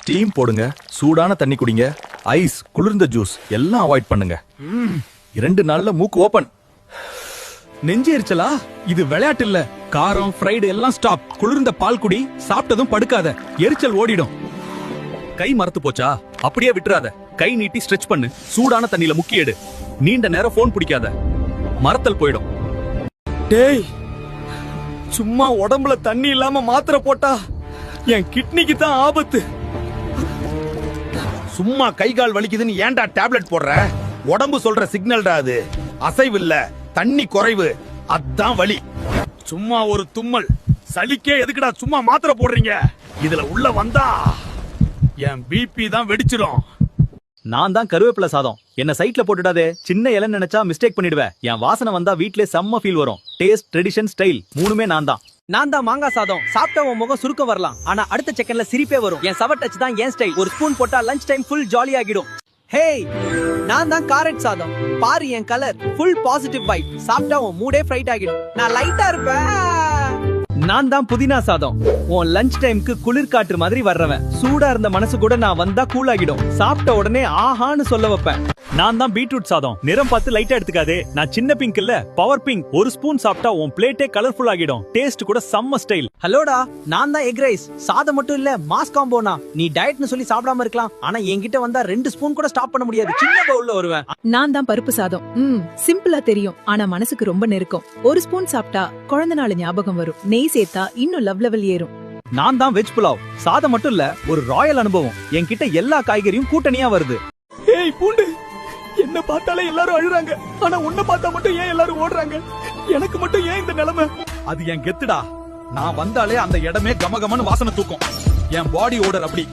Steam போடுங்க, சூடான தண்ணி குடிங்க, ஐஸ், குளிர்ந்த ஜூஸ் எல்லாம் அவாய்ட் பண்ணுங்க. 2 நாள்ல மூக்கு ஓபன். நெஞ்சு எரிச்சலா? இது விளையாட்டு இல்ல. காரம், ஃப்ரைடு எல்லாம் ஸ்டாப். குளிர்ந்த பால் குடி, சாப்பிட்டதும் படுக்காத, எரிச்சல் ஓடிடும். கை மரத்து போச்சா? அப்படியே விட்டுறாத. கை நீட்டி ஸ்ட்ரெச் பண்ணு. சூடான தண்ணியில முக்கி எடு. நீண்ட நேரம் போன் பிடிக்காத, மரத்தல் போயிடும். டேய், சும்மா உடம்புல தண்ணி இல்லாம மாத்திரை போட்டா என் கிட்னிக்கு தான் ஆபத்து. சும்மா கை கால் வலிக்குதுன்னு ஏன்டா டேப்லெட் போடுற? உடம்பு சொல்ற சிக்னல்டா அது. அசைவு இல்ல, தண்ணி குறைவு, அதான் வலி. சும்மா ஒரு தும்மல், சளிக்கே எதுக்குடா சும்மா மாத்திரை போடுறீங்க? இதுல உள்ள வந்தா என் பிபி தான் வெடிச்சிடும். நான் தான் கருவேப்பிலை சாதம். என்ன சைட்ல போட்டுடாதே. சின்ன இலை நினைச்சா மிஸ்டேக் பண்ணிடுவேன். என் வாசனை வந்தா வீட்லயே செம்ம ஃபீல் வரும். டேஸ்ட், ட்ரெடிஷன், ஸ்டைல் மூணுமே நான் தான். நான் தான் மாங்காய் சாதம். சாப்பிட்டா உன் முகம் சுருக்க வரலாம், ஆனா அடுத்த செகண்ட்ல சிரிப்பே வரும். என் சவர் டச் தான் என் ஸ்டைல். ஒரு ஸ்பூன் போட்டா லஞ்ச் டைம் ஃபுல் ஜாலி ஆகிடும். ஹேய், நான் தான் காரட் சாதம். பாரு என் கலர், ஃபுல் பாசிட்டிவ் வைப். சாப்பிட்டா உன் மூடே ஃப்ரைட் ஆகிடும். நான் லைட்டா இருப்பேன். நான் தான் புதினா சாதம். உன் லஞ்ச் டைம்க்கு குளிர் காற்று மாதிரி வர்றவன். சூடா இருந்த மனசு கூட நான் வந்தா கூல் ஆகிடும். சாப்பிட்ட உடனே ஆஹான்னு சொல்ல வைப்பேன். நான் தான் பீட்ரூட் சாதம். நிறம் பார்த்து லைட்டா எடுத்துக்காதே. நான் சின்ன பிங்க் இல்ல, பவர் பிங்க். ஒரு ஸ்பூன் சாப்பிட்டா உன் பிளேட்டே கலர்ஃபுல் ஆகிடும். டேஸ்ட் கூட செம்ம ஸ்டைல். ஹலோடா, நான் தான் எக் ரைஸ். சாதம் மட்டும் இல்ல, மாஸ் காம்போனா. நீ டயட்னு சொல்லி சாப்பிடாம இருக்கலாம், ஆனா என்கிட்ட வந்தா 2 ஸ்பூன் கூட ஸ்டாப் பண்ண முடியாது. சின்ன பவுல்ல வருவேன். நான் தான் பருப்பு சாதம். சிம்பிளா தெரியும், ஆனா மனசுக்கு ரொம்ப நெருக்கம். ஒரு ஸ்பூன் சாப்பிட்டா குழந்தை நாள் ஞாபகம் வரும். நெய் சேர்த்தா இன்னும் லவ் லெவல் ஏறும். நான் தான் வெஜ் புலாவ். சாதம் மட்டும் இல்ல, ஒரு ராயல் அனுபவம். என்கிட்ட எல்லா காய்கறியும் கூட்டணியா வருது. ஏய் பூண்டு, என்ன பார்த்தாலே எல்லாரும் அழுறாங்க, ஆனா உன்னை பார்த்தா மட்டும் ஏன் எல்லாரும் ஓடுறாங்க? எனக்கு மட்டும் ஏன் இந்த நிலைமை? அது என் கெத்துடா. நான் வந்தாலே அந்த இடமே கமகமன்னு வாசனை தூக்கும். என் பாடி ஓடர் அப்படி.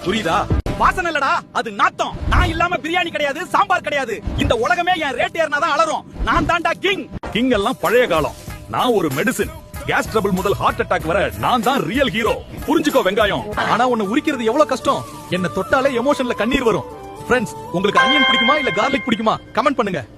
புரியுதா? வாசனை இல்லடா, அது நாத்தம். நான் இல்லாம பிரியாணி கிடையாது, சாம்பார் கிடையாது. இந்த உலகமே என் ரேட் ஏறினாதான் அலறும். நான் தான்டா கிங். கிங் எல்லாம் பழைய காலம். நான் ஒரு மெடிசின். கேஸ் ட்ரபிள் முதல் ஹார்ட் அட்டாக் வர நான் தான் ரியல் ஹீரோ. புரிஞ்சுக்கோ வெங்காயம். ஆனா உன்னை உரிக்கிறது எவ்வளவு கஷ்டம். என்ன தொட்டாலே எமோஷன்ல கண்ணீர் வரும். ஃப்ரெண்ட்ஸ், உங்களுக்கு அனியன் பிடிக்குமா இல்ல கார்லிக் பிடிக்குமா? கமெண்ட் பண்ணுங்க.